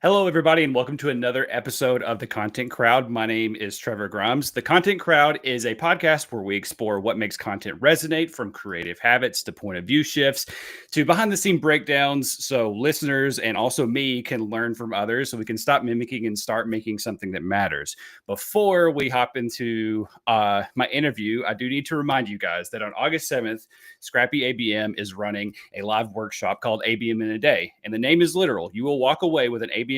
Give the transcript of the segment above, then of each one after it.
Hello, everybody, and welcome to another episode of The Content Crowd. My name is Trevor Grums. The Content Crowd is a podcast where we explore what makes content resonate, from creative habits to point of view shifts to behind the scene breakdowns, so listeners and also me can learn from others so we can stop mimicking and start making something that matters. Before we hop into my interview, I do need to remind you guys that on August 7th, Scrappy ABM is running a live workshop called ABM in a Day, and the name is literal. You will walk away with an ABM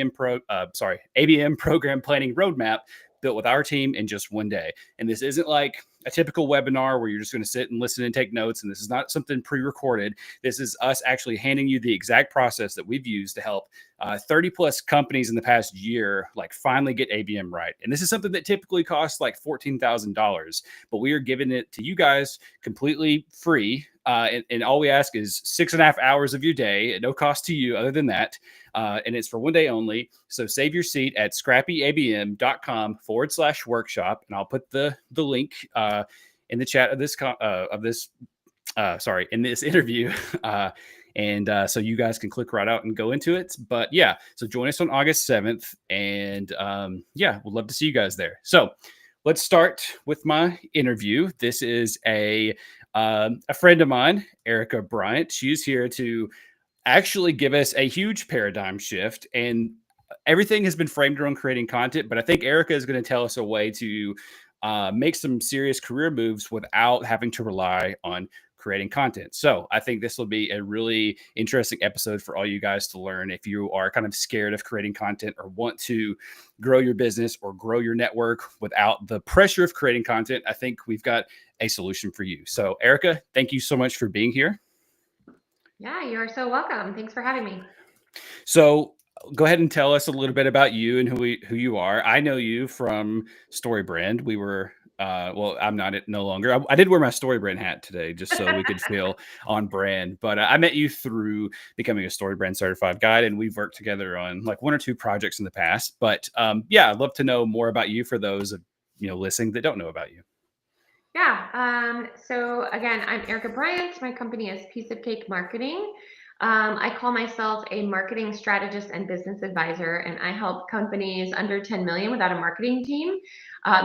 program planning roadmap built with our team in just one day. And this isn't like a typical webinar where you're just going to sit and listen and take notes. And this is not something pre-recorded. This is us actually handing you the exact process that we've used to help 30 plus companies in the past year, like finally get ABM right. And this is something that typically costs like $14,000, but we are giving it to you guys completely free. And all we ask is 6.5 hours of your day at no cost to you other than that. And it's for one day only. So save your seat at scrappyabm.com/workshop. And I'll put the link in the chat of this in this interview. So you guys can click right out and go into it. But yeah, so join us on August 7th. And we'd love to see you guys there. So let's start with my interview. This is a friend of mine, Erika Bryant. She's here to actually give us a huge paradigm shift, and everything has been framed around creating content, but I think Erika is going to tell us a way to make some serious career moves without having to rely on creating content. So I think this will be a really interesting episode for all you guys to learn. If you are kind of scared of creating content or want to grow your business or grow your network without the pressure of creating content, I think we've got a solution for you. So Erika, thank you so much for being here. Yeah, you are so welcome. Thanks for having me. So go ahead and tell us a little bit about you and who you are. I know you from StoryBrand. We were I'm not it no longer. I did wear my StoryBrand hat today just so we could feel on brand. But I met you through becoming a StoryBrand certified guide, and we've worked together on like one or two projects in the past. But I'd love to know more about you for those listening that don't know about you. Yeah. So again, I'm Erika Bryant. My company is Piece of Cake Marketing. I call myself a marketing strategist and business advisor, and I help companies under 10 million without a marketing team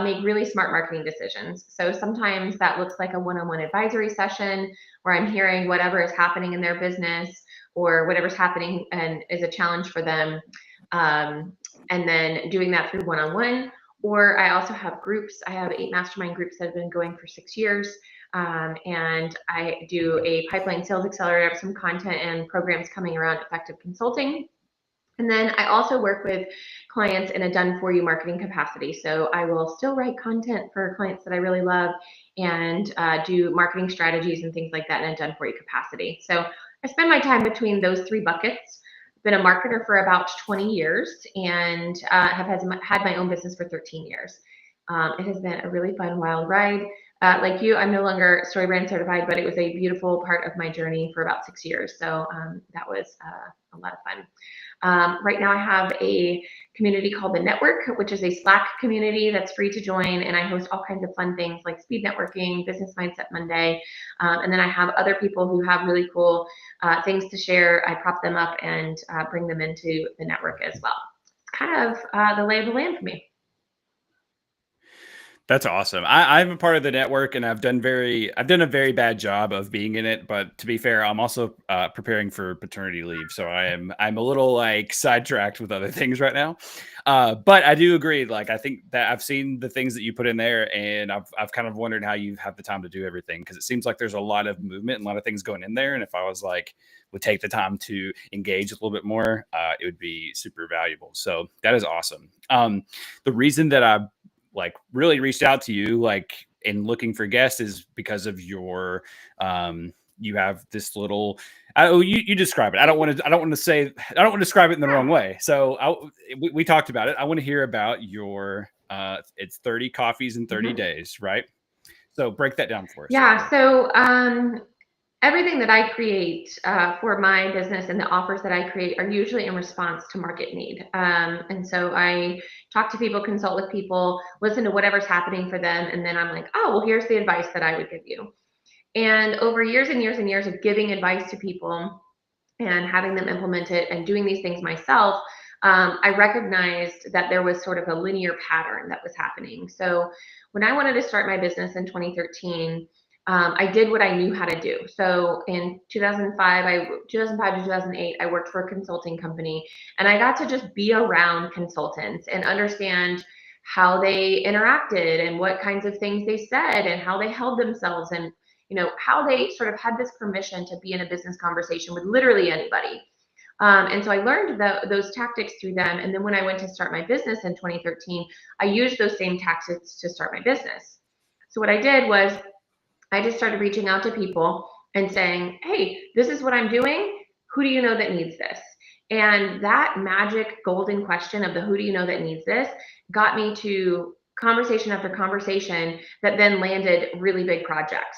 make really smart marketing decisions. So sometimes that looks like a one-on-one advisory session where I'm hearing whatever is happening in their business or whatever's happening and is a challenge for them, and then doing that through one-on-one. Or I also have groups. I have 8 mastermind groups that have been going for 6 years. And I do a pipeline sales accelerator. I have some content and programs coming around effective consulting. And then I also work with clients in a done for you marketing capacity. So I will still write content for clients that I really love and do marketing strategies and things like that in a done for you capacity. So I spend my time between those 3 buckets. Been a marketer for about 20 years and have had my own business for 13 years. It has been a really fun, wild ride. Like you, I'm no longer StoryBrand certified, but it was a beautiful part of my journey for about 6 years. So that was a lot of fun. Right now I have a community called The Network, which is a Slack community that's free to join. And I host all kinds of fun things like speed networking, Business Mindset Monday. And then I have other people who have really cool things to share. I prop them up and bring them into the network as well. It's kind of the lay of the land for me. That's awesome. I'm a part of the network, and I've done a very bad job of being in it. But to be fair, I'm also preparing for paternity leave, so I'm a little like sidetracked with other things right now. But I do agree. Like I think that I've seen the things that you put in there, and I've kind of wondered how you have the time to do everything, because it seems like there's a lot of movement and a lot of things going in there. And if I would take the time to engage a little bit more, it would be super valuable. So that is awesome. The reason that I really reached out to you in looking for guests is because of your you have this little you describe it. I don't want to describe it in the wrong way. So we talked about it. I want to hear about your it's 30 coffees in 30 days, right? So break that down for us. Yeah. So everything that I create for my business and the offers that I create are usually in response to market need. And so I talk to people, consult with people, listen to whatever's happening for them. And then I'm like, oh, well, here's the advice that I would give you. And over years and years and years of giving advice to people and having them implement it and doing these things myself, I recognized that there was sort of a linear pattern that was happening. So when I wanted to start my business in 2013, I did what I knew how to do. So in 2005 to 2008, I worked for a consulting company, and I got to just be around consultants and understand how they interacted and what kinds of things they said and how they held themselves, and how they sort of had this permission to be in a business conversation with literally anybody. And so I learned those tactics through them. And then when I went to start my business in 2013, I used those same tactics to start my business. So what I did was I just started reaching out to people and saying, hey, this is what I'm doing. Who do you know that needs this? And that magic golden question of the who do you know that needs this got me to conversation after conversation that then landed really big projects.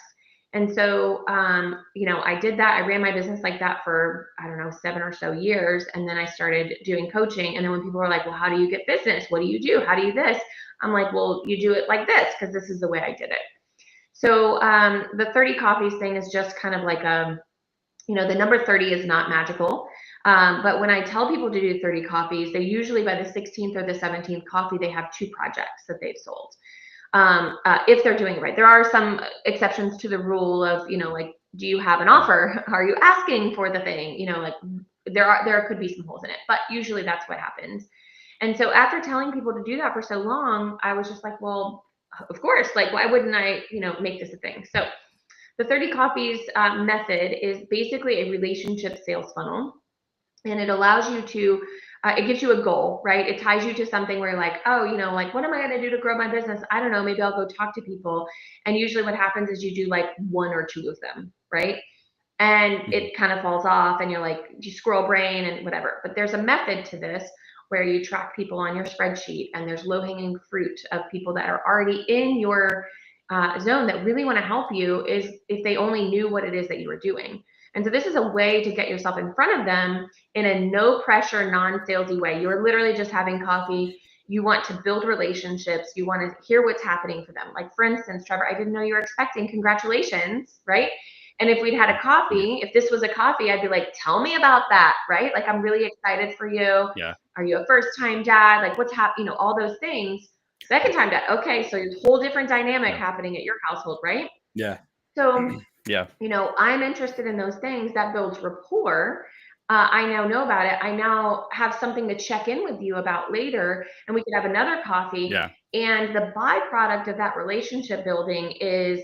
And so, I did that. I ran my business like that for, I don't know, 7 or so years. And then I started doing coaching. And then when people were like, well, how do you get business? What do you do? How do you this? I'm like, well, you do it like this, because this is the way I did it. So the 30 coffees thing is just kind of like the number 30 is not magical. But when I tell people to do 30 coffees, they usually by the 16th or the 17th coffee, they have 2 projects that they've sold. If they're doing it right. There are some exceptions to the rule of, like, do you have an offer? Are you asking for the thing? Like there could be some holes in it, but usually that's what happens. And so after telling people to do that for so long, I was just like, well, of course, like, why wouldn't I, make this a thing? So the 30 coffees method is basically a relationship sales funnel. And it allows you to, it gives you a goal, right? It ties you to something where you're like, oh, like, what am I going to do to grow my business? I don't know. Maybe I'll go talk to people. And usually what happens is you do like 1 or 2 of them, right? And it kind of falls off and you're like, you squirrel brain and whatever. But there's a method to this where you track people on your spreadsheet, and there's low-hanging fruit of people that are already in your zone that really want to help you, is if they only knew what it is that you were doing. And so this is a way to get yourself in front of them in a no pressure, non-salesy way. You're literally just having coffee. You want to build relationships. You want to hear what's happening for them. Like, for instance, Trevor, I didn't know you were expecting. Congratulations, right? And if we'd had a coffee, if this was a coffee, I'd be like, tell me about that, right? Like, I'm really excited for you. Yeah. Are you a first-time dad? Like, what's happening? All those things. Second-time dad. Okay, so there's a whole different dynamic happening at your household, right? Yeah. So, yeah. I'm interested in those things. That builds rapport. I now know about it. I now have something to check in with you about later, and we could have another coffee. Yeah. And the byproduct of that relationship building is,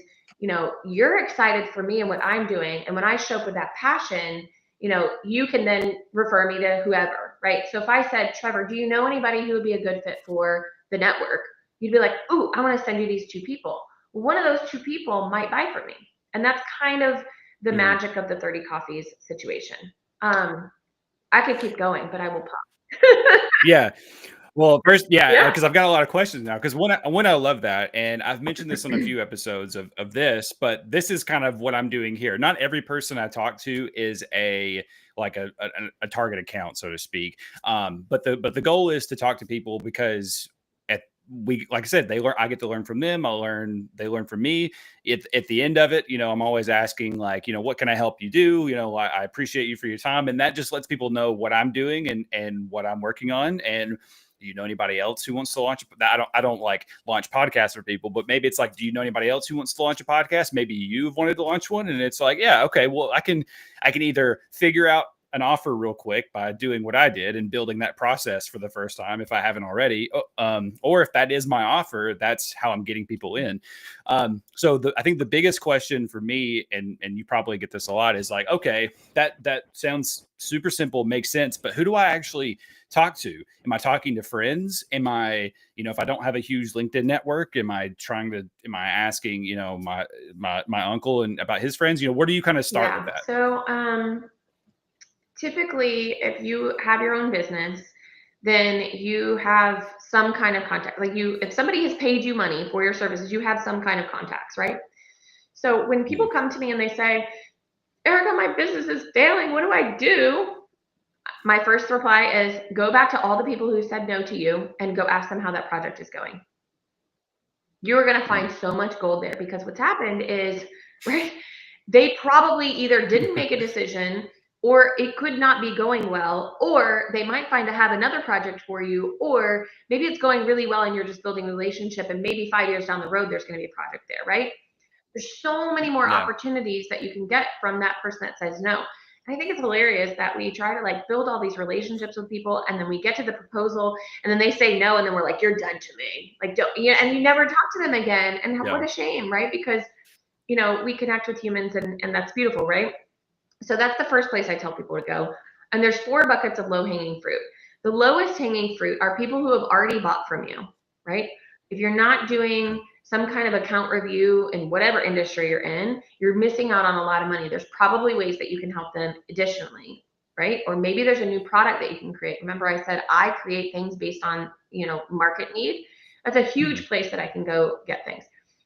you're excited for me and what I'm doing. And when I show up with that passion, you can then refer me to whoever, right? So if I said, Trevor, do you know anybody who would be a good fit for the network? You'd be like, ooh, I want to send you these 2 people. Well, one of those 2 people might buy from me. And that's kind of the magic of the 30 coffees situation. I could keep going, but I will pause. Yeah. Well, first, Yeah. because I've got a lot of questions now. Because one, I love that, and I've mentioned this on a few episodes of this, but this is kind of what I'm doing here. Not every person I talk to is a target account, so to speak. But the goal is to talk to people because like I said, they learn. I get to learn from them. They learn from me. At the end of it, I'm always asking, like, what can I help you do? I appreciate you for your time, and that just lets people know what I'm doing and what I'm working on. And do you know anybody else who wants to launch? I don't like launch podcasts for people, but maybe it's like, do you know anybody else who wants to launch a podcast? Maybe you've wanted to launch one, and it's like, yeah, okay, well, I can either figure out an offer real quick by doing what I did and building that process for the first time, if I haven't already, or if that is my offer, that's how I'm getting people in. So I think the biggest question for me, and you probably get this a lot, is like, okay, that sounds super simple, makes sense, but who do I actually talk to? Am I talking to friends? Am I, if I don't have a huge LinkedIn network, am I asking, my uncle and about his friends? Where do you kind of start with that? So, typically, if you have your own business, then you have some kind of contact. Like, if somebody has paid you money for your services, you have some kind of contacts, right? So when people come to me and they say, Erika, my business is failing, what do I do? My first reply is, go back to all the people who said no to you and go ask them how that project is going. You're going to find so much gold there, because what's happened is, right, they probably either didn't make a decision, or it could not be going well, or they might have another project for you, or maybe it's going really well and you're just building a relationship, and maybe 5 years down the road there's going to be a project there, right? There's so many more Yeah. opportunities that you can get from that person that says no. I think it's hilarious that we try to like build all these relationships with people, and then we get to the proposal and then they say no, and then we're like, you're done to me. Like, don't, yeah, and you never talk to them again. And Yeah. what a shame, right? Because, you know, we connect with humans, and that's beautiful, right? So that's the first place I tell people to go. And there's 4 buckets of low hanging fruit. The lowest hanging fruit are people who have already bought from you, right? If you're not doing some kind of account review in whatever industry you're in, you're missing out on a lot of money. There's probably ways that you can help them additionally, right? Or maybe there's a new product that you can create. Remember, I said I create things based on, you know, market need. That's a huge place that I can go get things.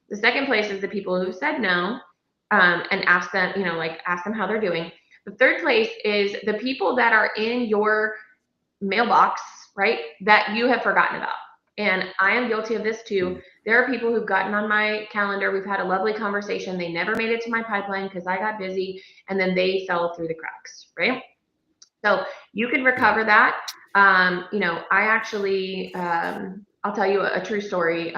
The second place is the people who said no, and ask them, you know, like ask them how they're doing. The third place is the people that are in your mailbox, right, that you have forgotten about. And I am guilty of this too. There are people who've gotten on my calendar. We've had a lovely conversation. They never made it to my pipeline because I got busy, and then they fell through the cracks, right? So you can recover that. You know, I actually, I'll tell you a true story.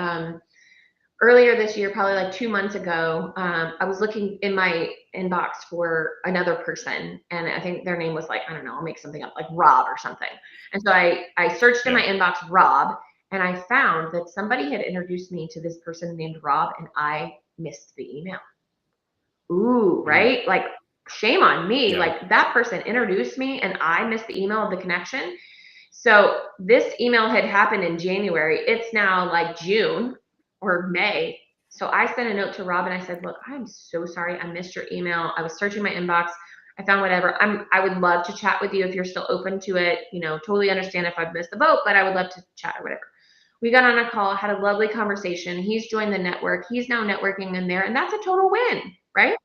Earlier this year, probably like 2 months ago, I was looking in my inbox for another person, and I think their name was like, I don't know, I'll make something up, like Rob or something. And so I searched in my inbox Rob, and I found that somebody had introduced me to this person named Rob, and I missed the email. Ooh, right? Like, shame on me. Yeah. Like, that person introduced me, and I missed the email of the connection. So this email had happened in January. It's now like June or May. So I sent a note to Rob and I said, look, I'm so sorry. I missed your email. I was searching my inbox. I found whatever. I would love to chat with you if you're still open to it. You know, totally understand if I've missed the boat, but I would love to chat or whatever. We got on a call, had a lovely conversation. He's joined the network. He's now networking in there, and that's a total win, right?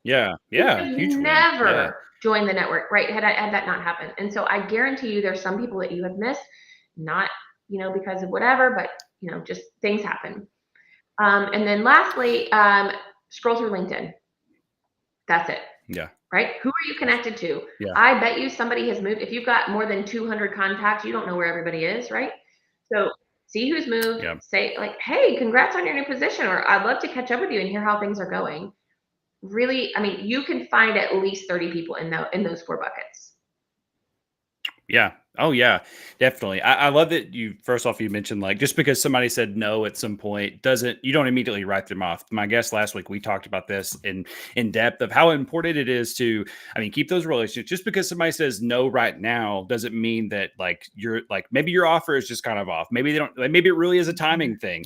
Yeah. He Yeah. would have Huge win. Yeah. never joined the network, right? Had that not happened. And so I guarantee you there's some people that you have missed, not, you know, because of whatever, but, you know, just things happen. And then lastly, scroll through LinkedIn. That's it. Yeah. Right? Who are you connected to? Yeah. I bet you somebody has moved. If you've got more than 200 contacts, you don't know where everybody is, right? So see who's moved. Yeah. Say like, hey, congrats on your new position, or I'd love to catch up with you and hear how things are going. Really, I mean, you can find at least 30 people in those 4 buckets. Yeah. Oh yeah, definitely. I love that you, first off, you mentioned like, just because somebody said no at some point you don't immediately write them off. My guest last week, we talked about this in depth of how important it is to, I mean, keep those relationships. Just because somebody says no right now doesn't mean that like you're like, maybe your offer is just kind of off. Maybe they don't, like, maybe it really is a timing thing.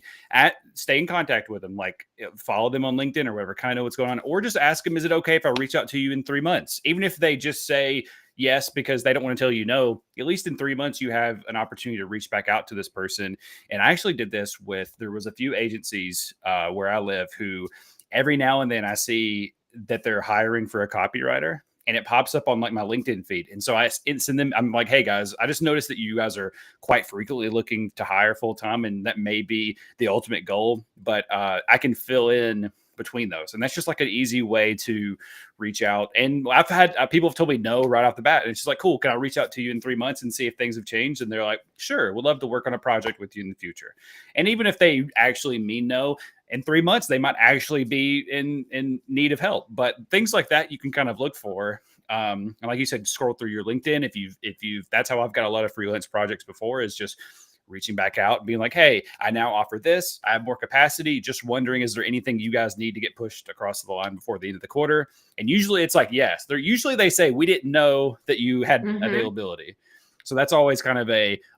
Stay in contact with them, like follow them on LinkedIn or whatever, kind of know what's going on, or just ask them, is it okay if I reach out to you in 3 months? Even if they just say yes because they don't want to tell you no, at least in 3 months you have an opportunity to reach back out to this person. And I actually did this there was a few agencies where I live who every now and then I see that they're hiring for a copywriter, and it pops up on like my LinkedIn feed. And so I send them, I'm like, hey guys, I just noticed that you guys are quite frequently looking to hire full time, and that may be the ultimate goal, but I can fill in between those. And that's just like an easy way to reach out. And I've had people have told me no right off the bat. And it's just like, cool, can I reach out to you in 3 months and see if things have changed? And they're like, sure, we'd love to work on a project with you in the future. And even if they actually mean no, in 3 months, they might actually be in need of help. But things like that you can kind of look for. And like you said, scroll through your LinkedIn. If you've that's how I've got a lot of freelance projects before, is just reaching back out and being like, hey, I now offer this. I have more capacity. Just wondering, is there anything you guys need to get pushed across the line before the end of the quarter? And usually it's like, yes. They say, we didn't know that you had availability. So that's always kind of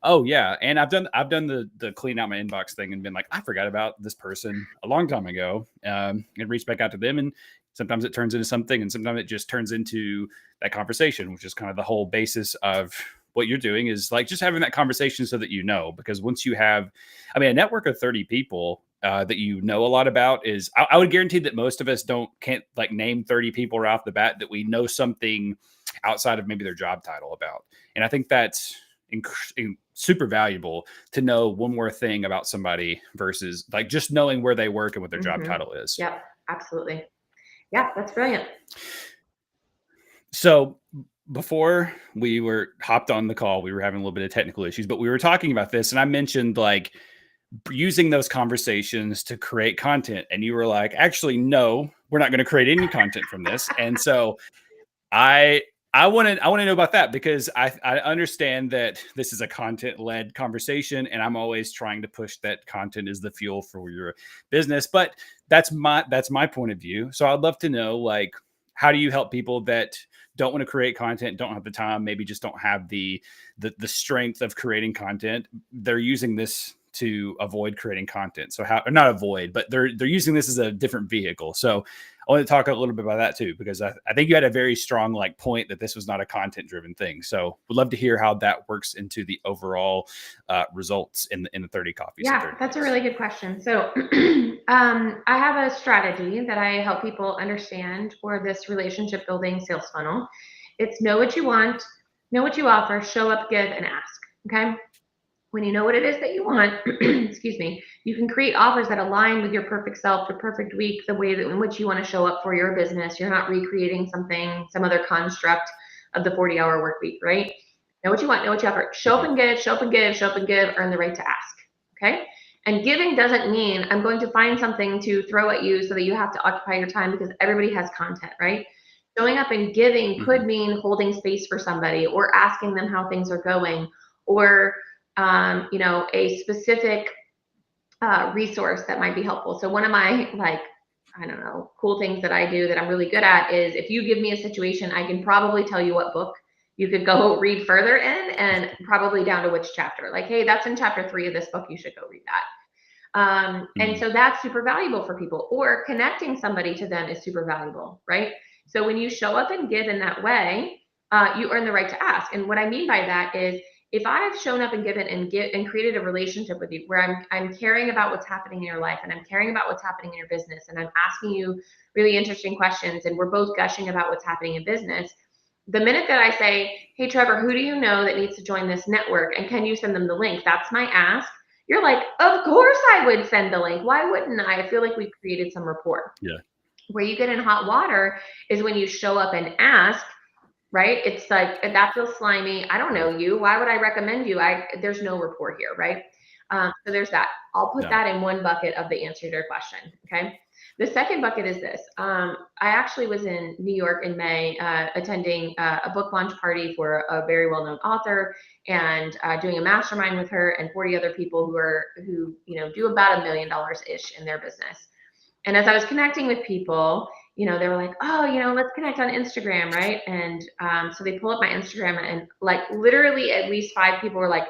oh yeah. And I've done the clean out my inbox thing and been like, I forgot about this person a long time ago, and reached back out to them. And sometimes it turns into something, and sometimes it just turns into that conversation, which is kind of the whole basis of what you're doing, is like just having that conversation so that, because once you have, I mean, a network of 30 people that you know a lot about is, I would guarantee that most of us can't like name 30 people right off the bat that we know something outside of maybe their job title about. And I think that's super valuable to know one more thing about somebody versus like just knowing where they work and what their job title is. Yep, absolutely. Yeah, that's brilliant. So before we were hopped on the call, we were having a little bit of technical issues, but we were talking about this, and I mentioned like using those conversations to create content, and you were like, "Actually, no, we're not going to create any content from this." And so I I want to know about that because I understand that this is a content led conversation, and I'm always trying to push that content is the fuel for your business. But that's my point of view. So I'd love to know, like, how do you help people that don't want to create content, don't have the time, maybe just don't have the strength of creating content? They're using this to avoid creating content. So how, or not avoid, but they're using this as a different vehicle. So I want to talk a little bit about that too, because I think you had a very strong like point that this was not a content driven thing. So would love to hear how that works into the overall results in the 30 coffees in Yeah, 30 that's a days. really good question. So, I have a strategy that I help people understand for this relationship building sales funnel. It's know what you want, know what you offer, show up, give, and ask. Okay. When you know what it is that you want, excuse me, you can create offers that align with your perfect self, your perfect week, the way that in which you want to show up for your business. You're not recreating something, some other construct of the 40-hour work week, right? Know what you want, know what you offer. Show up Mhm. and give, show up and give, show up and give, earn the right to ask. Okay? And giving doesn't mean I'm going to find something to throw at you so that you have to occupy your time because everybody has content, right? Showing up and giving could Mhm. mean holding space for somebody or asking them how things are going or a specific resource that might be helpful. So one of my I don't know, cool things that I do that I'm really good at is if you give me a situation, I can probably tell you what book you could go read further in and probably down to which chapter. Like, hey, that's in chapter 3 of this book. You should go read that. And Mhm. so that's super valuable for people, or connecting somebody to them is super valuable, right? So when you show up and give in that way, you earn the right to ask. And what I mean by that is if I've shown up and given and created a relationship with you where I'm caring about what's happening in your life and I'm caring about what's happening in your business and I'm asking you really interesting questions and we're both gushing about what's happening in business, the minute that I say, hey Trevor, who do you know that needs to join this network and can you send them the link? That's my ask. You're like, of course I would send the link. Why wouldn't I? I feel like we've created some rapport. Yeah. Where you get in hot water is when you show up and ask, right? It's like that feels slimy. I don't Mhm. know you. Why would I recommend you? There's no rapport here, right? So there's that. I'll put Yeah. that in one bucket of the answer to your question. Okay. The second bucket is this. I actually was in New York in May, attending a book launch party for a very well-known author, and doing a mastermind with her and 40 other people who do about $1 million ish in their business. And as I was connecting with people, they were like, oh, let's connect on Instagram, right? And so they pull up my Instagram, and like literally at least 5 people were like,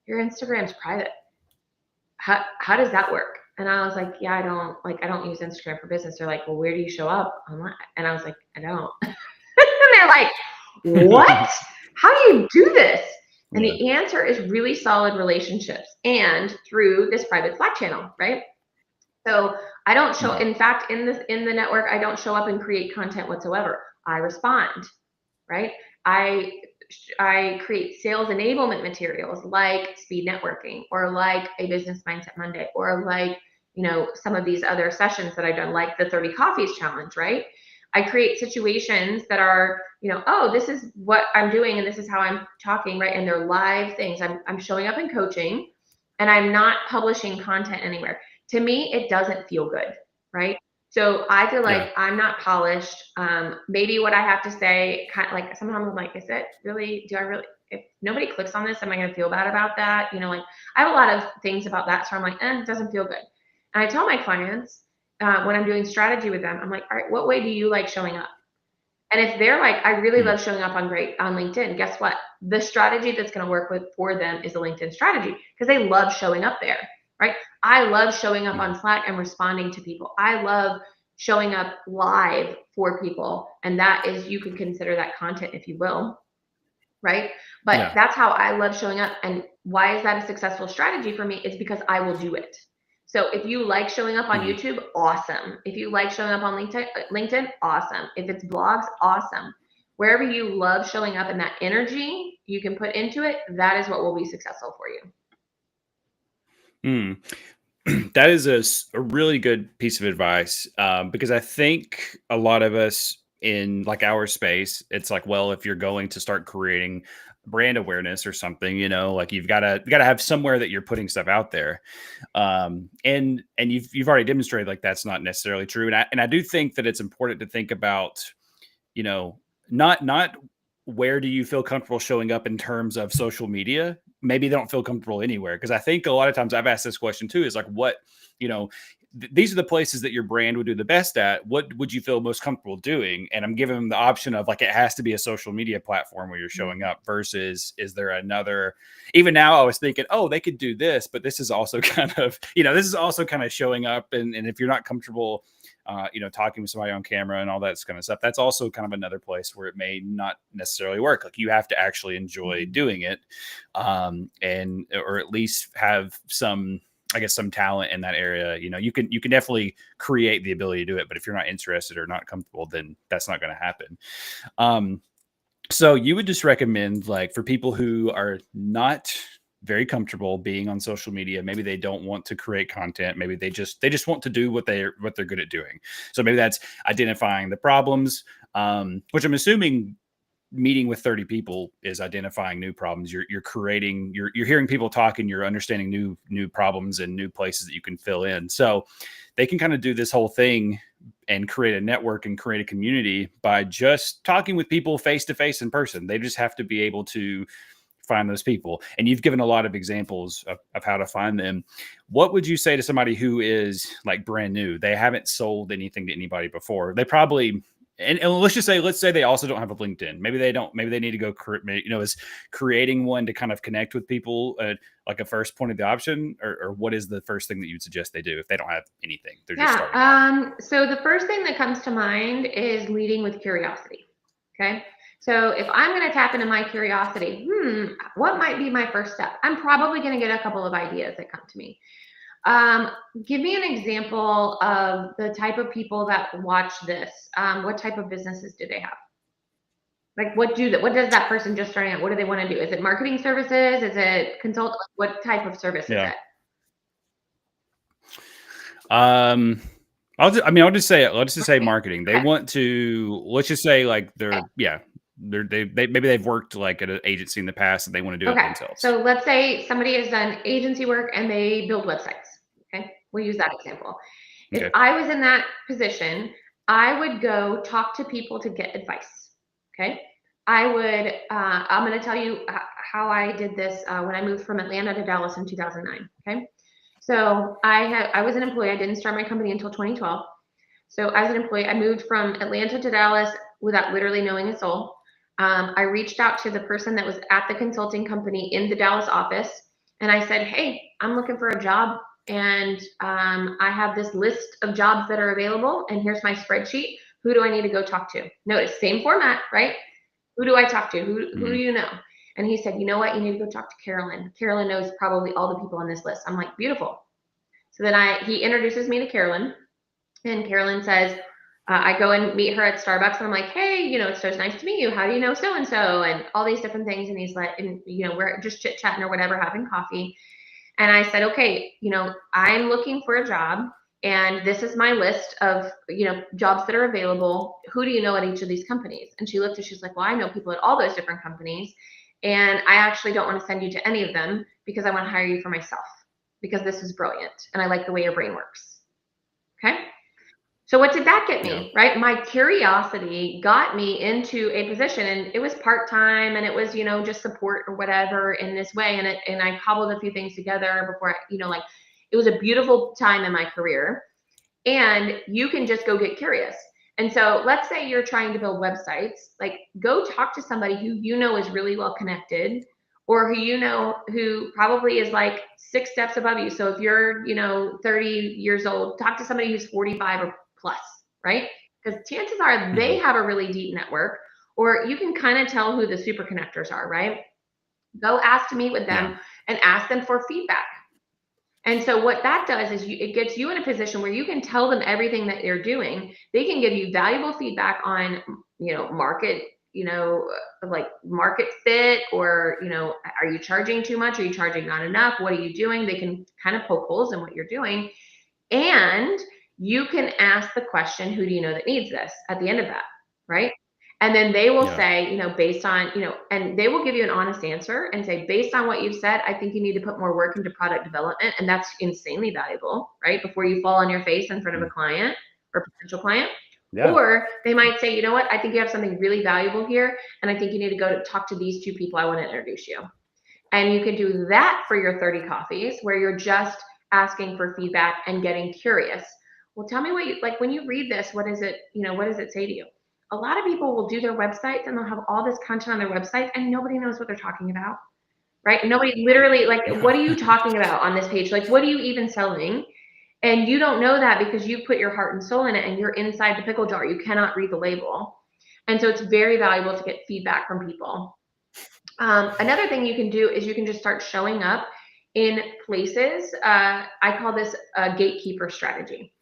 your Instagram's private. How does that work? And I was like, yeah, I don't use Instagram for business. They're like, well, where do you show up online? And I was like, I don't. And they're like, what? How do you do this? And Yeah. the answer is really solid relationships and through this private Slack channel, right? So I don't show, Mhm. in fact, in the network, I don't show up and create content whatsoever. I respond, right? I I create sales enablement materials like speed networking or like a business mindset Monday or like, some of these other sessions that I've done, like the 30 coffees challenge, right? I create situations that are, oh, this is what I'm doing and this is how I'm talking, right? And they're live things. I'm showing up in coaching and I'm not publishing content anywhere. To me, it doesn't feel good, right? So I feel like Yeah. I'm not polished. Maybe what I have to say, kind of like sometimes I'm like, is it really? Do I really? If nobody clicks on this, am I going to feel bad about that? Like I have a lot of things about that, so I'm like, it doesn't feel good. And I tell my clients when I'm doing strategy with them, I'm like, all right, what way do you like showing up? And if they're like, I really Mhm. love showing up on LinkedIn, guess what? The strategy that's going to work for them is a LinkedIn strategy because they love showing up there, right? I love showing up Mhm. on Slack and responding to people. I love showing up live for people. And that is, you could consider that content, if you will, right? But Yeah. that's how I love showing up. And why is that a successful strategy for me? It's because I will do it. So if you like showing up on Mhm. YouTube, awesome. If you like showing up on LinkedIn, awesome. If it's blogs, awesome. Wherever you love showing up and that energy you can put into it, that is what will be successful for you. Mm. That is a really good piece of advice, because I think a lot of us in like our space, it's like, well, if you're going to start creating brand awareness or something, like you gotta have somewhere that you're putting stuff out there. And you've already demonstrated like that's not necessarily true. And I do think that it's important to think about, you know, not where do you feel comfortable showing up in terms of social media? Maybe they don't feel comfortable anywhere. Because I think a lot of times I've asked this question too, is like, what, you know, these are the places that your brand would do the best at. What would you feel most comfortable doing? And I'm giving them the option of like, it has to be a social media platform where you're showing up versus is there another, even now I was thinking, oh, they could do this, but this is also kind of, this is also kind of showing up. And if you're not comfortable, talking with somebody on camera and all that kind of stuff, that's also kind of another place where it may not necessarily work. Like you have to actually enjoy doing it, and or at least have some, I guess, some talent in that area. You can definitely create the ability to do it, but if you're not interested or not comfortable, then that's not going to happen. So you would just recommend, like, for people who are not very comfortable being on social media, maybe they don't want to create content, maybe they just want to do what they're good at doing. So maybe that's identifying the problems, which I'm assuming meeting with 30 people is identifying new problems. You're creating, you're hearing people talk, and you're understanding new problems and new places that you can fill in. So they can kind of do this whole thing and create a network and create a community by just talking with people face to face in person. They just have to be able to find those people. And you've given a lot of examples of how to find them. What would you say to somebody who is like brand new? They haven't sold anything to anybody before. They probably, and let's say they also don't have a LinkedIn. Maybe they don't, maybe they need to go, is creating one to kind of connect with people, like a first point of the option, or what is the first thing that you'd suggest they do if they don't have anything? They're just starting out. So the first thing that comes to mind is leading with curiosity. Okay. So if I'm going to tap into my curiosity, what might be my first step? I'm probably going to get a couple of ideas that come to me. Give me an example of the type of people that watch this. What type of businesses do they have? Like, what does that person just starting out? What do they want to do? Is it marketing services? Is it consult? What type of service is it? I'll just say marketing. They want to, let's just say like maybe they've worked like at an agency in the past and they want to do it themselves. So let's say somebody has done agency work and they build websites. Okay. We'll use that example. If I was in that position, I would go talk to people to get advice. Okay. I'm going to tell you how I did this when I moved from Atlanta to Dallas in 2009. Okay. So I was an employee. I didn't start my company until 2012. So as an employee, I moved from Atlanta to Dallas without literally knowing a soul. I reached out to the person that was at the consulting company in the Dallas office, and I said, hey, I'm looking for a job, and I have this list of jobs that are available, and here's my spreadsheet. Who do I need to go talk to? Notice, same format, right? Who do I talk to? Who do you know? And he said, you know what? You need to go talk to Carolyn. Carolyn knows probably all the people on this list. I'm like, beautiful. So then he introduces me to Carolyn, and Carolyn says, I go and meet her at Starbucks, and I'm like, hey, it's so nice to meet you. How do you know so-and-so? And all these different things. And he's like, and we're just chit-chatting or whatever, having coffee. And I said, okay, I'm looking for a job, and this is my list of, jobs that are available. Who do you know at each of these companies? And she looked and she's like, well, I know people at all those different companies, and I actually don't want to send you to any of them because I want to hire you for myself, because this is brilliant and I like the way your brain works. Okay. So what did that get me, right? My curiosity got me into a position, and it was part-time, and it was, just support or whatever in this way. And I cobbled a few things together before, it was a beautiful time in my career, and you can just go get curious. And so let's say you're trying to build websites, like go talk to somebody who is really well connected, or who probably is like 6 steps above you. So if you're, 30 years old, talk to somebody who's 45 or plus, right? Because chances are they have a really deep network, or you can kind of tell who the super connectors are, right? Go ask to meet with them and ask them for feedback. And so what that does is it gets you in a position where you can tell them everything that they're doing. They can give you valuable feedback on, market, like market fit, or, are you charging too much? Are you charging not enough? What are you doing? They can kind of poke holes in what you're doing. And you can ask the question, who do you know that needs this, at the end of that? right? And then they will Yeah. say, based on, and they will give you an honest answer and say, based on what you've said, I think you need to put more work into product development. And that's insanely valuable, right? Before you fall on your face in front of a Mm. client or potential client. Yeah. Or they might say, you know what, I think you have something really valuable here. And I think you need to go to talk to these two people I want to introduce you. And you can do that for your 30 coffees where you're just asking for feedback and getting curious. Well, tell me what you like when you read this, what is it, what does it say to you? A lot of people will do their websites and they'll have all this content on their website and nobody knows what they're talking about, right? Nobody literally, like, Yeah. what are you talking about on this page? Like, what are you even selling? And you don't know that because you put your heart and soul in it and you're inside the pickle jar. You cannot read the label. And so it's very valuable to get feedback from people. Another thing you can do is you can just start showing up in places. I call this a gatekeeper strategy.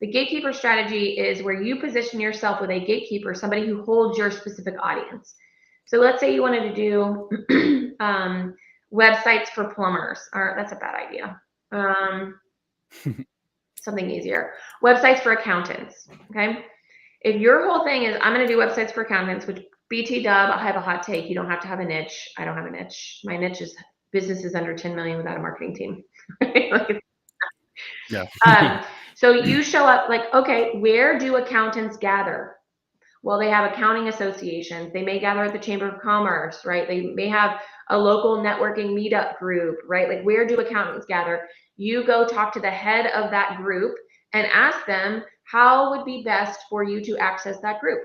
The gatekeeper strategy is where you position yourself with a gatekeeper, somebody who holds your specific audience. So let's say you wanted to do websites for plumbers, or that's a bad idea. Something easier. Websites for accountants. Okay. If your whole thing is, I'm going to do websites for accountants, which BT dub, I have a hot take. You don't have to have a niche. I don't have a niche. My niche is businesses under 10 million without a marketing team. Yeah. So you show up like, okay, where do accountants gather? Well, they have accounting associations. They may gather at the Chamber of Commerce, right? They may have a local networking meetup group, right? Like, where do accountants gather? You go talk to the head of that group and ask them how would be best for you to access that group.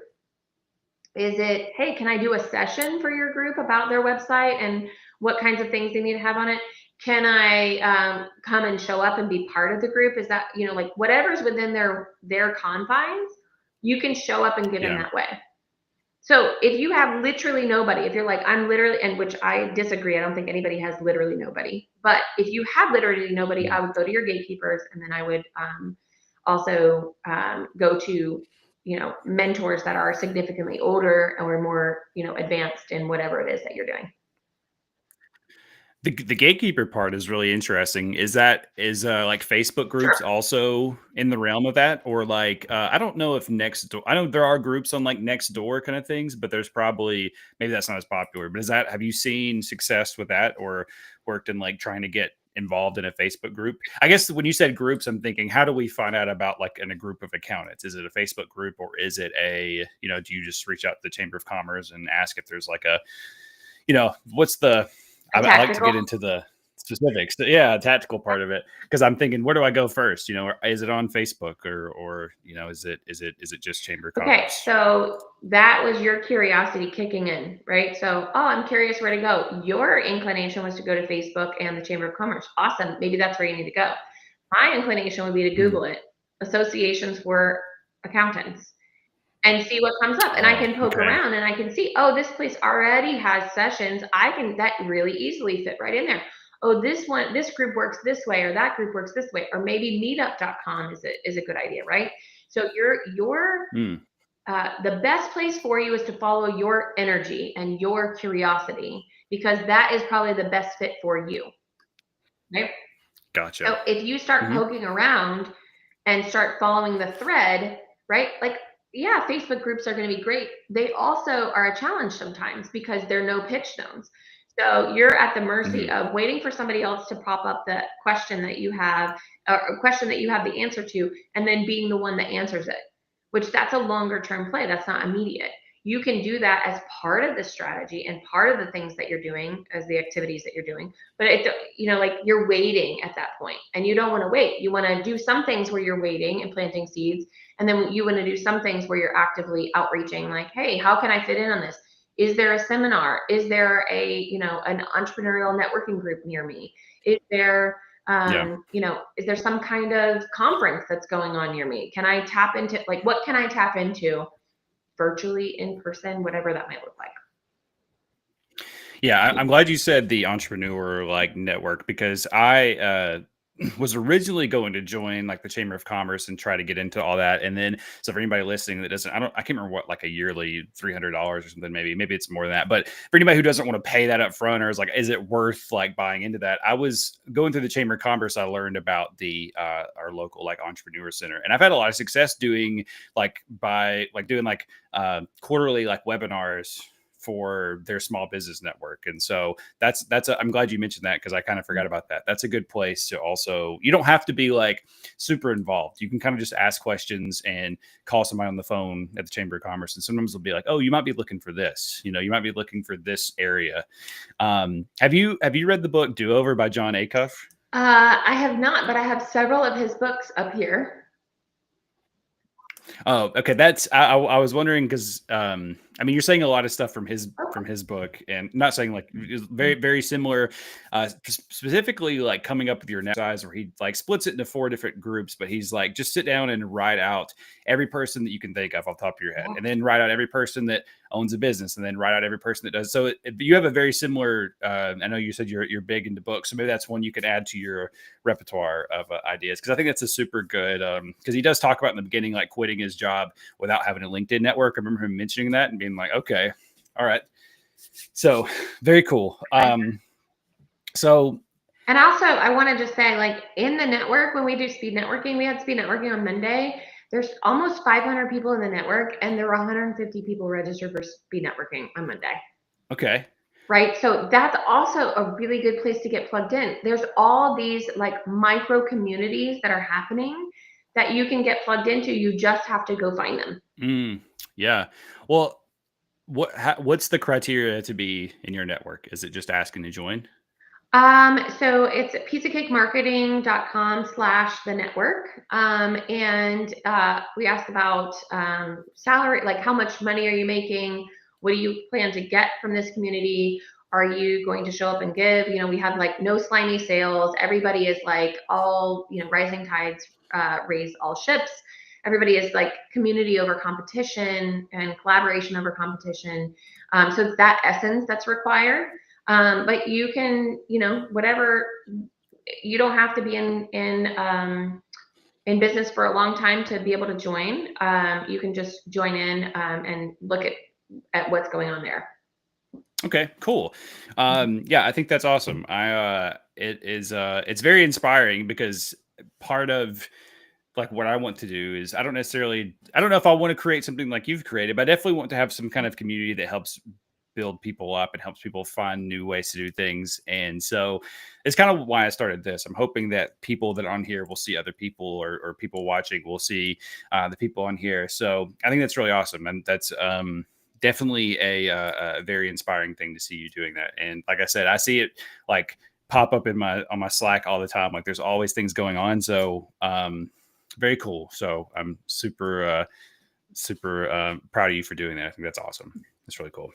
Is it, hey, can I do a session for your group about their website and what kinds of things they need to have on it? Can I come and show up and be part of the group? Is that, like whatever's within their confines, you can show up and give in Yeah. that way. So if you have literally nobody, if you're like, I'm literally, and which I disagree, I don't think anybody has literally nobody. But if you have literally nobody, I would go to your gatekeepers and then I would also go to mentors that are significantly older or more advanced in whatever it is that you're doing. The gatekeeper part is really interesting. Is like Facebook groups Sure. also in the realm of that? Or like I don't know if Nextdoor, I know there are groups on like Nextdoor kind of things, but there's probably maybe that's not as popular. But have you seen success with that or worked in like trying to get involved in a Facebook group? I guess when you said groups, I'm thinking, how do we find out about like in a group of accountants? Is it a Facebook group or is it do you just reach out to the Chamber of Commerce and ask if there's like what's the I like to Tactical. get into the specifics. Yeah, tactical part of it because I'm thinking, where do I go first? Is it on Facebook or is it just Chamber of Okay, Commerce? so that was your curiosity kicking in, right? So, oh, I'm curious where to go. Your inclination was to go to Facebook and the Chamber of Commerce. Awesome. Maybe that's where you need to go. My inclination would be to Mm. Google it, associations for accountants, and see what comes up. And I Oh, can poke okay. around and I can see, oh, this place already has sessions. That really easily fit right in there. Oh, this group works this way, or that group works this way, or maybe meetup.com is a good idea, right? So Mm. the best place for you is to follow your energy and your curiosity because that is probably the best fit for you, right? Gotcha. So if you start Hmm. poking around and start following the thread, right? Like, yeah, Facebook groups are going to be great. They also are a challenge sometimes because they're no pitch zones. So you're at the mercy Hmm. of waiting for somebody else to pop up the question that you have, or a question that you have the answer to, and then being the one that answers it, which that's a longer term play. That's not immediate. You can do that as part of the strategy and part of the things that you're doing as the activities that you're doing. But like you're waiting at that point and you don't want to wait. You want to do some things where you're waiting and planting seeds. And then you want to do some things where you're actively outreaching, like, hey, how can I fit in on this? Is there a seminar? Is there an entrepreneurial networking group near me? Is there, Yeah. is there some kind of conference that's going on near me? Can I tap into, like, what can I tap into virtually, in person, whatever that might look like? Yeah, I'm glad you said the entrepreneur like network because was originally going to join like the Chamber of Commerce and try to get into all that. And then, so for anybody listening that doesn't, I can't remember what, like a yearly $300 or something, maybe it's more than that. But for anybody who doesn't want to pay that up front, or is like, is it worth like buying into that? I was going through the Chamber of Commerce. I learned about our local like entrepreneur center, and I've had a lot of success doing quarterly like webinars for their small business network. And so I'm glad you mentioned that, because I kind of forgot about that. That's a good place to also, you don't have to be like super involved. You can kind of just ask questions and call somebody on the phone at the Chamber of Commerce. And sometimes they'll be like, oh, you might be looking for this, you might be looking for this area. Have you read the book Do Over by John Acuff? I have not, but I have several of his books up here. Oh, okay. I was wondering because I mean, you're saying a lot of stuff from his book, and not saying like very very similar. Specifically, like coming up with your next size, where he like splits it into 4 different groups, but he's like, just sit down and write out every person that you can think of off the top of your head, and then write out every person that owns a business, and then write out every person that does. So you have a very similar. I know you said you're big into books, so maybe that's one you could add to your repertoire of ideas, because I think that's a super good. Because he does talk about in the beginning like quitting his job without having a LinkedIn network. I remember him mentioning that and being like, okay, all right. So very cool. So. And also I want to just say, like, in the network, when we do speed networking, we had speed networking on Monday. There's almost 500 people in the network, and there were 150 people registered for speed networking on Monday. Okay. Right. So that's also a really good place to get plugged in. There's all these like micro communities that are happening that you can get plugged into. You just have to go find them. Yeah. Well, what's the criteria to be in your network? Is it just asking to join? So it's pieceofcakemarketing.com/the network. And we ask about salary, like how much money are you making? What do you plan to get from this community? Are you going to show up and give? We have like no slimy sales. Everybody is like all, rising tides raise all ships. Everybody is like community over competition and collaboration over competition. So it's that essence that's required. But you can, whatever, you don't have to be in business for a long time to be able to join. You can just join in and look at what's going on there. Okay, cool. Yeah, I think that's awesome. It's very inspiring, because part of like what I want to do is, I don't know if I want to create something like you've created, but I definitely want to have some kind of community that helps build people up and helps people find new ways to do things. And so it's kind of why I started this. I'm hoping that people that are on here will see other people, or people watching will see the people on here. So I think that's really awesome. And that's definitely a very inspiring thing to see you doing that. And like I said, I see it like pop up on my Slack all the time. Like there's always things going on. So very cool. So I'm super proud of you for doing that. I think that's awesome. It's really cool.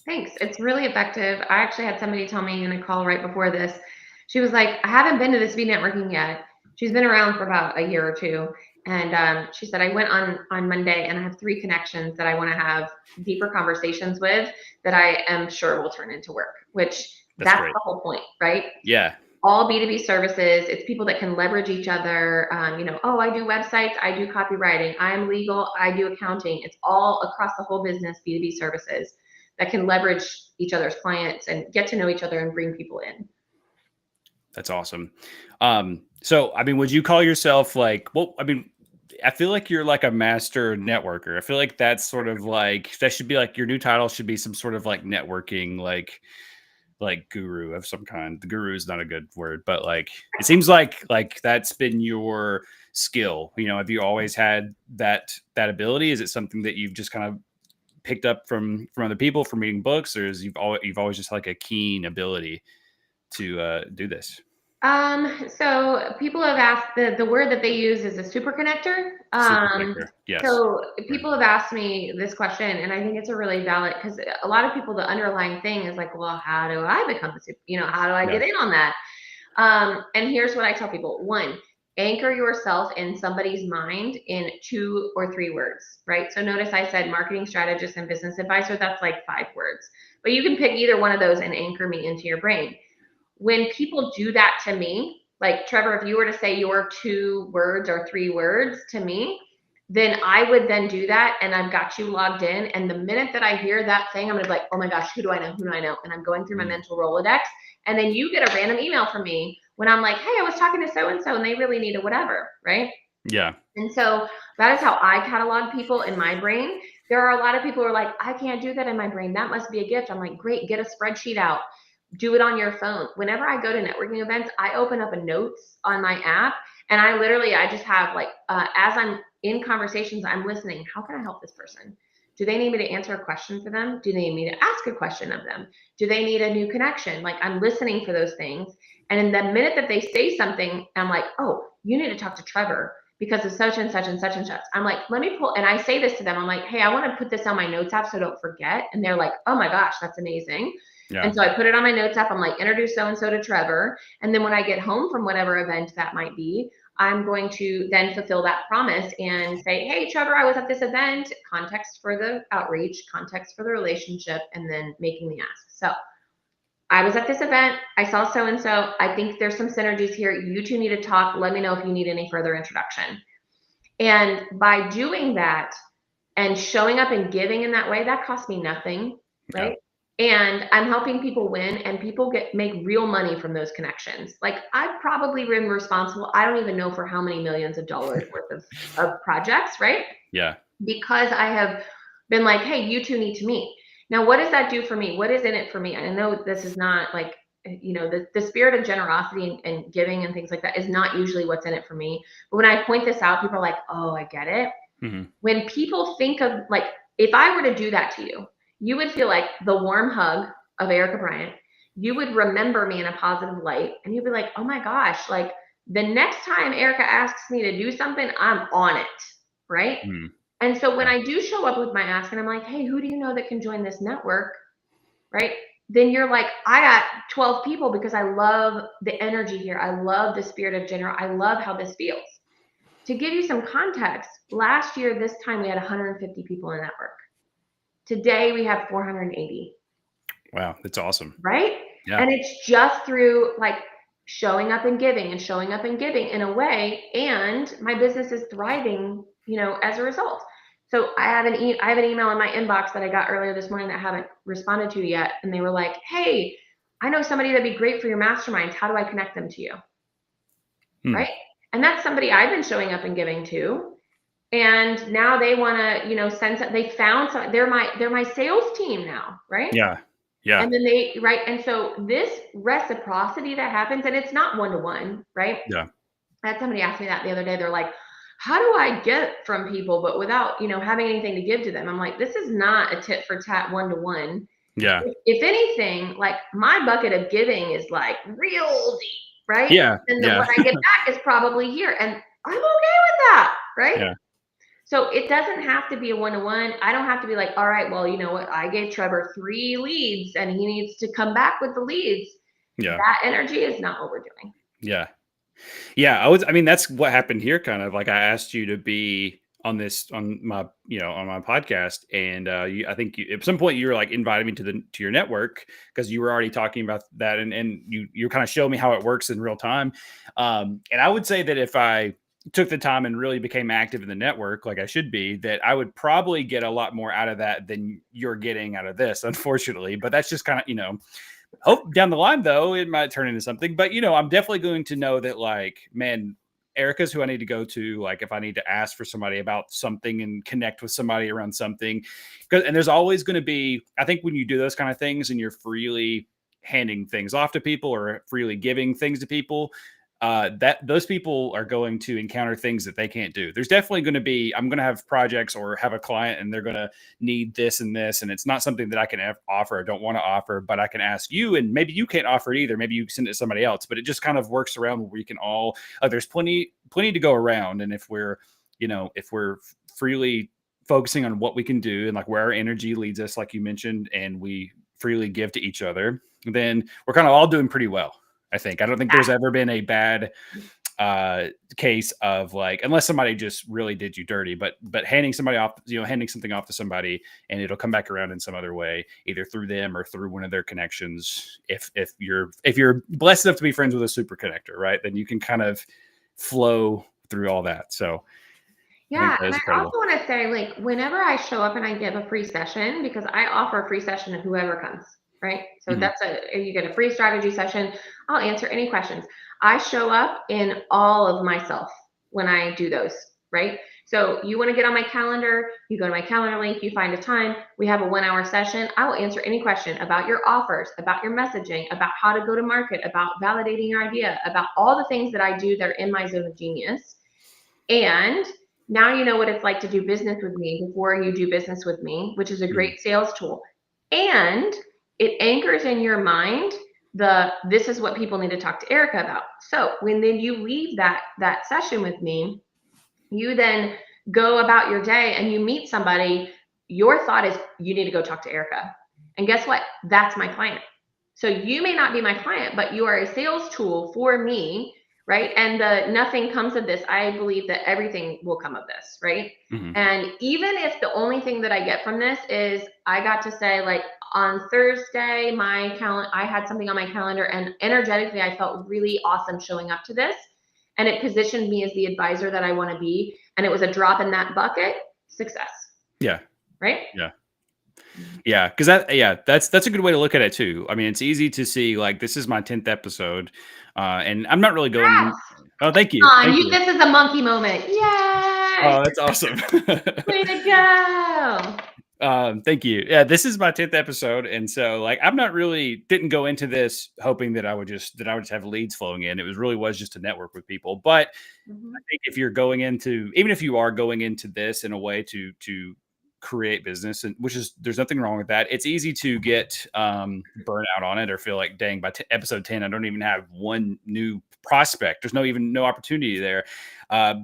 Thanks. It's really effective. I actually had somebody tell me in a call right before this. She was like, I haven't been to the speed networking yet. She's been around for about a year or two. And she said, I went on Monday, and I have 3 connections that I want to have deeper conversations with that I am sure will turn into work, which that's the whole point, right? Yeah. All B2B services. It's people that can leverage each other. Oh, I do websites, I do copywriting, I'm legal, I do accounting. It's all across the whole business, B2B services that can leverage each other's clients and get to know each other and bring people in. That's awesome. So, I mean, would you call yourself like, well, I mean, I feel like you're like a master networker. I feel like that's sort of like, that should be like your new title should be some sort of like networking, like guru of some kind. The guru is not a good word, but like, it seems like that's been your skill. Have you always had that ability? Is it something that you've just kind of picked up from other people, from reading books, or is you've always just like a keen ability to do this? So people have asked, the word that they use is a super connector. Yes. So people have asked me this question, and I think it's a really valid, because a lot of people, the underlying thing is like, well, how do I become a super, how do I get in on that? And here's what I tell people. 1, anchor yourself in somebody's mind in 2 or 3 words, right? So notice I said marketing strategist and business advisor. That's like 5 words, but you can pick either one of those and anchor me into your brain. When people do that to me, like, Trevor, if you were to say your 2 words or 3 words to me, then I would then do that, and I've got you logged in. And the minute that I hear that thing, I'm gonna be like, oh my gosh, who do I know? Who do I know? And I'm going through my mental Rolodex. And then you get a random email from me when I'm like, hey, I was talking to so-and-so and they really need a whatever, right? Yeah. And so that is how I catalog people in my brain. There are a lot of people who are like, I can't do that in my brain. That must be a gift. I'm like, great, get a spreadsheet out. Do it on your phone. Whenever I go to networking events, I open up a notes on my app, and I just have like, as I'm in conversations, I'm listening. How can I help this person? Do they need me to answer a question for them? Do they need me to ask a question of them? Do they need a new connection? Like, I'm listening for those things. And in the minute that they say something, I'm like, oh, you need to talk to Trevor because of such and such and such and such. I'm like, let me pull, and I say this to them. I'm like, hey, I want to put this on my notes app so I don't forget. And they're like, oh my gosh, that's amazing. Yeah. And so I put it on my notes app. I'm like, introduce so-and-so to Trevor. And then when I get home from whatever event that might be, I'm going to then fulfill that promise and say, hey, Trevor, I was at this event, context for the outreach, context for the relationship, and then making the ask. So I was at this event. I saw so-and-so. I think there's some synergies here. You two need to talk. Let me know if you need any further introduction. And by doing that and showing up and giving in that way, that cost me nothing, right? Yeah. And I'm helping people win, and people make real money from those connections. Like, I've probably been responsible, I don't even know for how many millions of dollars worth of projects, right? Yeah. Because I have been like, hey, you two need to meet. Now, what does that do for me? What is in it for me? And I know this is not like, the spirit of generosity and giving and things like that is not usually what's in it for me. But when I point this out, people are like, oh, I get it. Mm-hmm. When people think of, like, if I were to do that to you, you would feel like the warm hug of Erika Bryant. You would remember me in a positive light, and you'd be like, oh my gosh, like, the next time Erika asks me to do something, I'm on it, right? Mm-hmm. And so when Yeah. I do show up with my ask and I'm like, hey, who do you know that can join this network, right? Then you're like, I got 12 people because I love the energy here. I love the spirit of general. I love how this feels. To give you some context, last year, this time we had 150 people in the network. Today we have 480. Wow. That's awesome. Right? Yeah. And it's just through like showing up and giving and showing up and giving in a way. And my business is thriving, as a result. So I have an email in my inbox that I got earlier this morning that I haven't responded to yet. And they were like, hey, I know somebody that'd be great for your masterminds. How do I connect them to you? Right? And that's somebody I've been showing up and giving to. And now they want to, send some, they found some, they're my sales team now, right? Yeah. Yeah. And then right. And so this reciprocity that happens, and it's not one-to-one, right? Yeah. I had somebody ask me that the other day. They're like, how do I get from people, but without, having anything to give to them? I'm like, this is not a tit for tat one-to-one. Yeah. If anything, like, my bucket of giving is like real deep, right? Yeah. And Yeah. what I get back is probably here. And I'm okay with that, right? Yeah. So it doesn't have to be a one-to-one. I don't have to be like, all right, well, you know what? I gave Trevor 3 leads and he needs to come back with the leads. Yeah. That energy is not what we're doing. Yeah. Yeah. That's what happened here. Kind of like I asked you to be on my podcast. And I think at some point you were like inviting me to your network because you were already talking about that. And you're kind of showing me how it works in real time. And I would say that if I took the time and really became active in the network like I should be, that I would probably get a lot more out of that than you're getting out of this, unfortunately. But that's just kind of, hope down the line, though, it might turn into something. But, I'm definitely going to know that, like, man, Erika's who I need to go to, like, if I need to ask for somebody about something and connect with somebody around something. And there's always going to be, I think when you do those kind of things and you're freely handing things off to people or freely giving things to people, that those people are going to encounter things that they can't do. There's definitely going to be, I'm going to have projects or have a client and they're going to need this and this. And it's not something that I can offer or don't want to offer, but I can ask you, and maybe you can't offer it either. Maybe you send it to somebody else, but it just kind of works around where we can all, there's plenty to go around. And if we're freely focusing on what we can do and like where our energy leads us, like you mentioned, and we freely give to each other, then we're kind of all doing pretty well. I don't think there's ever been a bad case of like, unless somebody just really did you dirty, but handing somebody off, handing something off to somebody and it'll come back around in some other way, either through them or through one of their connections. If you're blessed enough to be friends with a super connector, right, then you can kind of flow through all that. So I think Yeah, that and is I incredible. also want to say, like, whenever I show up and I give a free session, because I offer a free session to whoever comes, right? So Mhm. you get a free strategy session. I'll answer any questions. I show up in all of myself when I do those, right? So you want to get on my calendar, you go to my calendar link, you find a time, we have a 1 hour session. I will answer any question about your offers, about your messaging, about how to go to market, about validating your idea, about all the things that I do that are in my zone of genius. And now you know what it's like to do business with me before you do business with me, which is a Mhm. great sales tool. And it anchors in your mind this is what people need to talk to Erika about. So when then you leave that session with me, you then go about your day and you meet somebody, your thought is you need to go talk to Erika. And guess what? That's my client. So you may not be my client, but you are a sales tool for me, right? And nothing comes of this. I believe that everything will come of this, right? Mhm. And even if the only thing that I get from this is I got to say, like, on Thursday, I had something on my calendar, and energetically, I felt really awesome showing up to this, and it positioned me as the advisor that I want to be, and it was a drop in that bucket. Success, Yeah. right? Yeah. Yeah, because that's a good way to look at it too. I mean, it's easy to see like this is my 10th episode, and I'm not really going. Oh, thank you, On thank you, you. this is a monkey moment. Yay! Oh, that's awesome. Way to go! Thank you. Yeah, this is my 10th episode, and so like I'm not really didn't go into this hoping that I would just have leads flowing in. It was just to network with people. But I Mhm. think if you're going into, even if you are going into this in a way to create business, and which is there's nothing wrong with that. It's easy to get burnout on it or feel like, dang, by episode 10, I don't even have one new prospect. There's no opportunity there.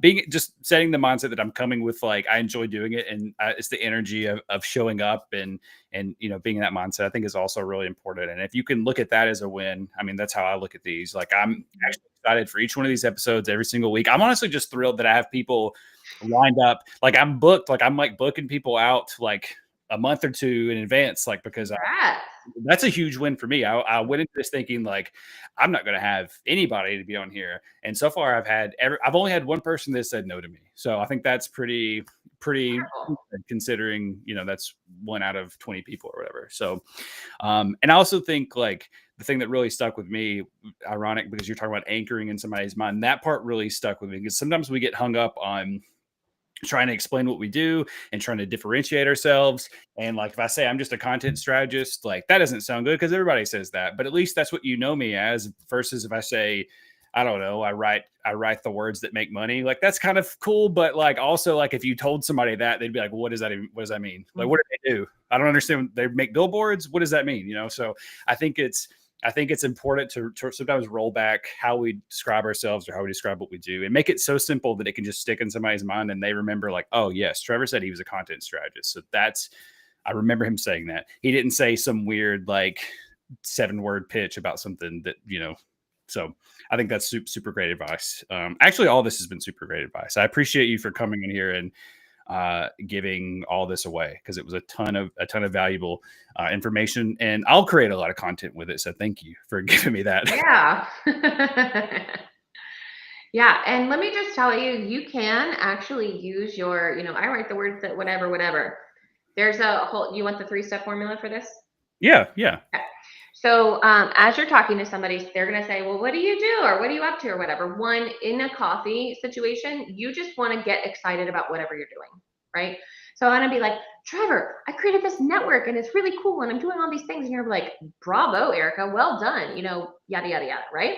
Being just setting the mindset that I'm coming with, like, I enjoy doing it, and it's the energy of showing up and being in that mindset, I think is also really important. And if you can look at that as a win, I mean, that's how I look at these. Like, I'm actually excited for each one of these episodes every single week. I'm honestly just thrilled that I have people lined up. Like, I'm booked. Like, I'm like booking people out like a month or two in advance, like, because Congrats. that's a huge win for me. I went into this thinking like I'm not going to have anybody to be on here, and so far I've only had one person that said no to me. So I think that's pretty Wonderful. good considering that's 1 out of 20 people or whatever. So and I also think like the thing that really stuck with me, ironic because you're talking about anchoring in somebody's mind, that part really stuck with me because sometimes we get hung up on trying to explain what we do and trying to differentiate ourselves. And like if I say I'm just a content strategist, like that doesn't sound good because everybody says that. But at least that's what you know me as, versus if I say, I don't know, I write the words that make money. Like that's kind of cool. But like also like if you told somebody that, they'd be like, well, what does that mean? Like, what do they do? I don't understand. They make billboards. What does that mean? So I think it's important to sometimes roll back how we describe ourselves or how we describe what we do and make it so simple that it can just stick in somebody's mind and they remember like, oh yes, Trevor said he was a content strategist. So I remember him saying that. He didn't say some weird like 7-word pitch about something that. So I think that's super great advice. Actually, all this has been super great advice. I appreciate you for coming in here and giving all this away because it was a ton of valuable information, and I'll create a lot of content with it. So thank you for giving me that. Yeah. Yeah, and let me just tell you, you can actually use I write the words that whatever, whatever. There's a whole, you want the 3-step formula for this? Yeah, yeah. Okay. So as you're talking to somebody, they're going to say, well, what do you do? Or what are you up to? Or whatever. One, in a coffee situation, you just want to get excited about whatever you're doing, right? So I'm going to be like, Trevor, I created this network and it's really cool. And I'm doing all these things. And you're like, bravo, Erika, well done. Yada, yada, yada, right?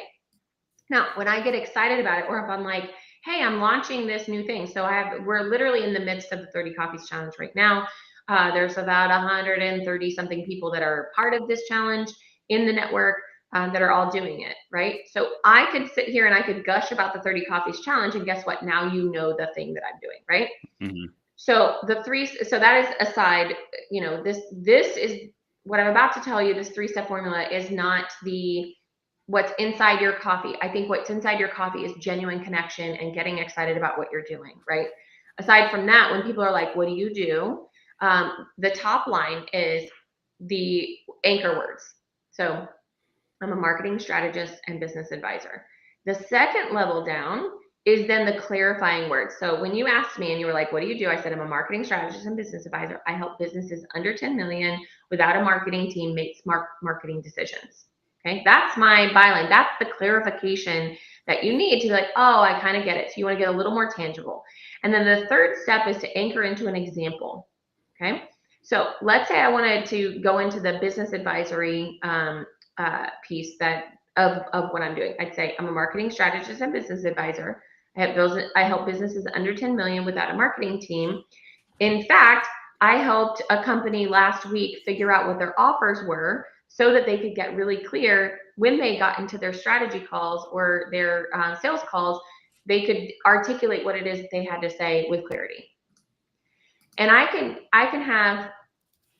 Now, when I get excited about it, or if I'm like, hey, I'm launching this new thing. So we're literally in the midst of the 30 Coffees Challenge right now. There's about 130 something people that are part of this challenge in the network that are all doing it, right? So I could sit here and I could gush about the 30 Coffees Challenge, and guess what? Now you know the thing that I'm doing, right? Hmm. So so that is aside, this is what I'm about to tell you. This 3-step formula is not the what's inside your coffee. I think what's inside your coffee is genuine connection and getting excited about what you're doing, right? Aside from that, when people are like, what do you do? The top line is the anchor words. So I'm a marketing strategist and business advisor. The second level down is then the clarifying words. So when you asked me and you were like, what do you do? I said, I'm a marketing strategist and business advisor. I help businesses under 10 million without a marketing team make smart marketing decisions. Okay, that's my byline. That's the clarification that you need to be like, oh, I kind of get it. So you want to get a little more tangible. And then the third step is to anchor into an example. Okay, so let's say I wanted to go into the business advisory piece of what I'm doing. I'd say I'm a marketing strategist and business advisor. I help businesses under 10 million without a marketing team. In fact, I helped a company last week figure out what their offers were so that they could get really clear when they got into their strategy calls or their sales calls, they could articulate what it is they had to say with clarity. And I can have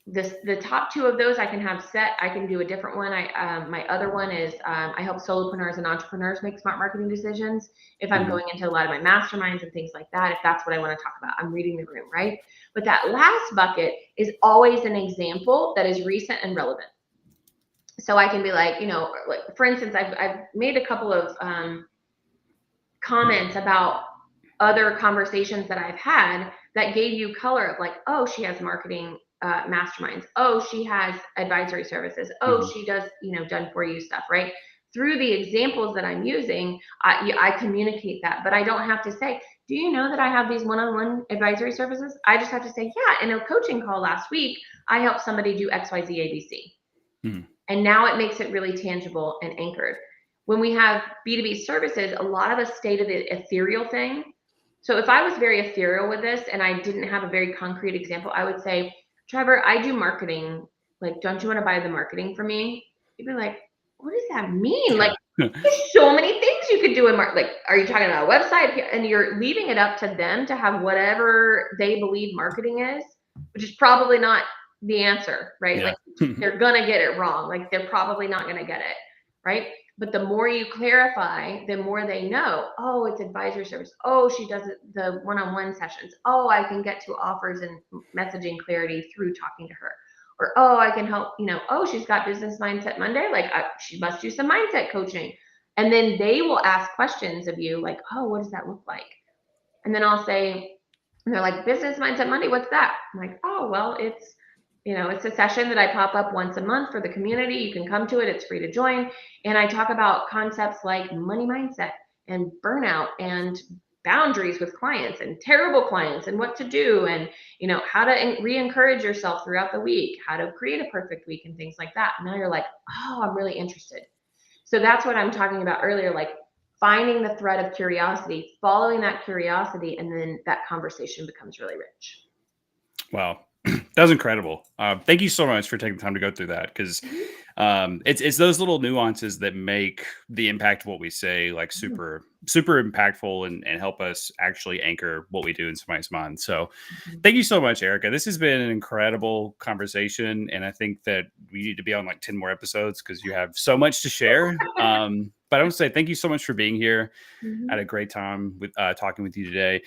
the top two of those I can have set. I can do a different one. My other one is I help solopreneurs and entrepreneurs make smart marketing decisions. If I'm going into a lot of my masterminds and things like that, if that's what I want to talk about, I'm reading the room, right? But that last bucket is always an example that is recent and relevant. So I can be like, like for instance, I've made a couple of comments about other conversations that I've had that gave you color of like, oh, she has marketing masterminds. Oh, she has advisory services. Oh, she does, done for you stuff, right? Through the examples that I'm using, I communicate that, but I don't have to say, do you know that I have these one-on-one advisory services? I just have to say, yeah, in a coaching call last week, I helped somebody do X, Y, Z, A, B, C. And now it makes it really tangible and anchored. When we have B2B services, a lot of us stay to the ethereal thing. So if I was very ethereal with this and I didn't have a very concrete example, I would say, Trevor, I do marketing. Like, don't you want to buy the marketing for me? You'd be like, what does that mean? Like, there's so many things you could do in marketing. Like, are you talking about a website? And you're leaving it up to them to have whatever they believe marketing is, which is probably not the answer, right? Yeah. Like, they're going to get it wrong. Like, they're probably not going to get it, right? But the more you clarify, the more they know, oh, it's advisory service. Oh, she does the one-on-one sessions. Oh, I can get to offers and messaging clarity through talking to her. Or, oh, I can help, oh, she's got business mindset Monday. Like she must do some mindset coaching. And then they will ask questions of you like, oh, what does that look like? And then I'll say, and they're like, business mindset Monday, what's that? I'm like, oh, well, it's a session that I pop up once a month for the community. You can come to it. It's free to join. And I talk about concepts like money mindset and burnout and boundaries with clients and terrible clients and what to do and, how to re-encourage yourself throughout the week, how to create a perfect week and things like that. And now you're like, oh, I'm really interested. So that's what I'm talking about earlier, like finding the thread of curiosity, following that curiosity, and then that conversation becomes really rich. Wow. That was incredible. Thank you so much for taking the time to go through that because it's those little nuances that make the impact of what we say like super impactful and help us actually anchor what we do in somebody's mind. So thank you so much, Erika. This has been an incredible conversation. And I think that we need to be on like 10 more episodes because you have so much to share. But I want to say thank you so much for being here. I had a great time with talking with you today.